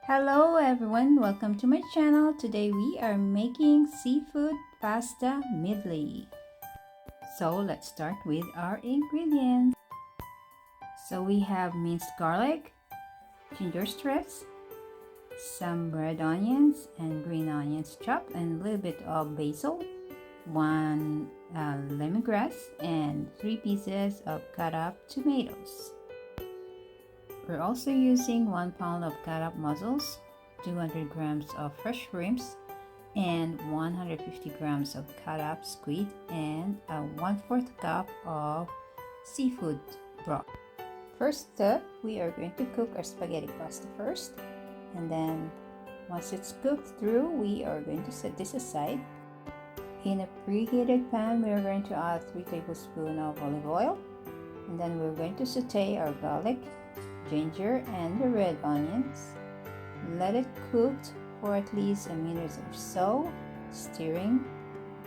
Hello everyone, welcome to my channel. Today we are making seafood pasta medley. So let's start with our ingredients. So we have minced garlic, ginger strips, some red onions and green onions chopped, and a little bit of basil, one lemongrass, and 3 pieces of cut up tomatoes. We're also using 1 pound of cut up mussels, 200 grams of fresh shrimps, and 150 grams of cut up squid, and a 1/4 cup of seafood broth. First up, we are going to cook our spaghetti pasta first, and then once it's cooked through, we are going to set this aside. In a preheated pan, we are going to add 3 tablespoons of olive oil, and then we're going to saute our garlic, ginger, and the red onions. Let it cook for at least a minute or so, stirring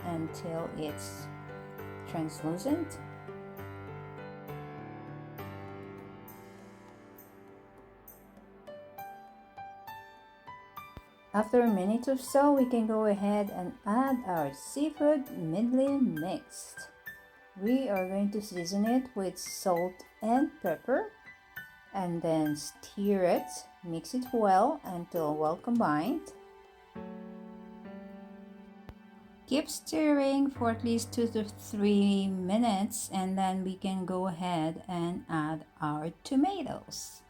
until it's translucent. After a minute or so, we can go ahead and add our seafood medley mixed. We are going to season it with salt and pepper, and then stir it, mix it well until well combined. Keep stirring for at least 2 to 3 minutes, and then we can go ahead and add our tomatoes.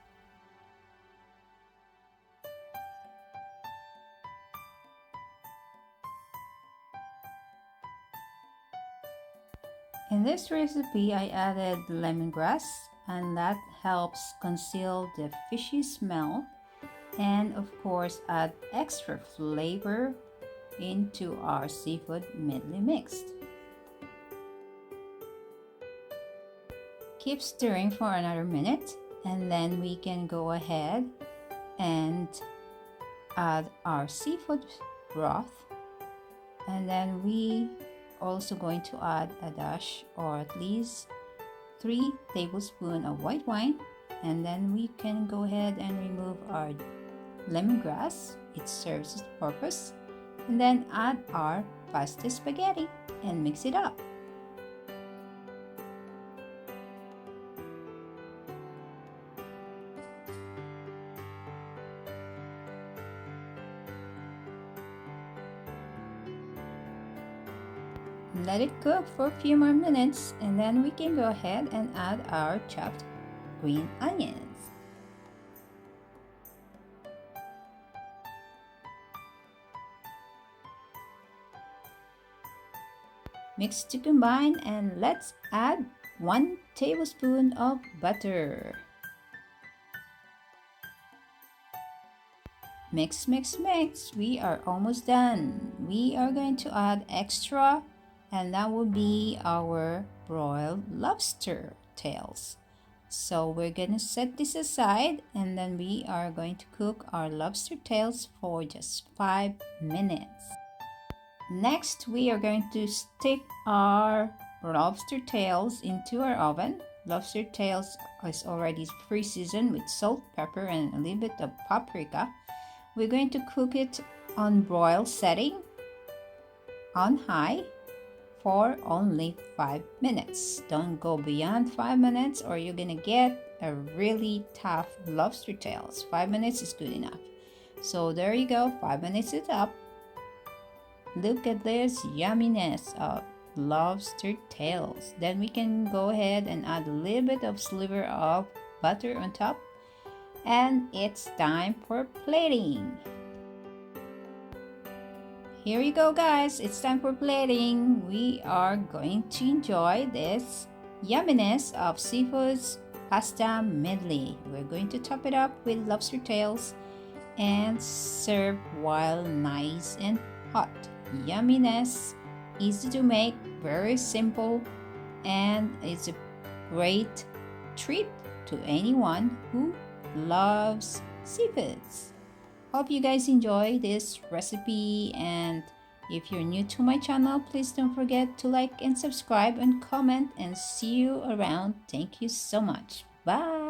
In this recipe, I added lemongrass, and that helps conceal the fishy smell, and of course add extra flavor into our seafood medley mixed. Keep stirring for another minute, and then we can go ahead and add our seafood broth, and then we also going to add a dash, or at least 3 tablespoons of white wine, and then we can go ahead and remove our lemongrass. It serves its purpose, and then add our pasta spaghetti and mix it up. Let it cook for a few more minutes, and then we can go ahead and add our chopped green onions. Mix to combine, and let's add 1 tablespoon of butter. Mix, mix, mix. We are almost done. We are going to add extra, and that will be our broiled lobster tails. So we're gonna set this aside, and then we are going to cook our lobster tails for just 5 minutes. Next, we are going to stick our lobster tails into our oven. Lobster tails is already pre-seasoned with salt, pepper, and a little bit of paprika. We're going to cook it on broil setting on high for only 5 minutes. Don't go beyond 5 minutes, or you're gonna get a really tough lobster tails. 5 minutes is good enough. So there you go, 5 minutes is up. Look at this yumminess of lobster tails. Then we can go ahead and add a little bit of sliver of butter on top, and it's time for plating. Here you go, guys, it's time for plating. We are going to enjoy this yumminess of seafoods pasta medley. We're going to top it up with lobster tails and serve while nice and hot. Yumminess, easy to make, very simple, and it's a great treat to anyone who loves seafoods. Hope you guys enjoy this recipe, and if you're new to my channel, please don't forget to like and subscribe and comment, and see you around. Thank you so much. Bye.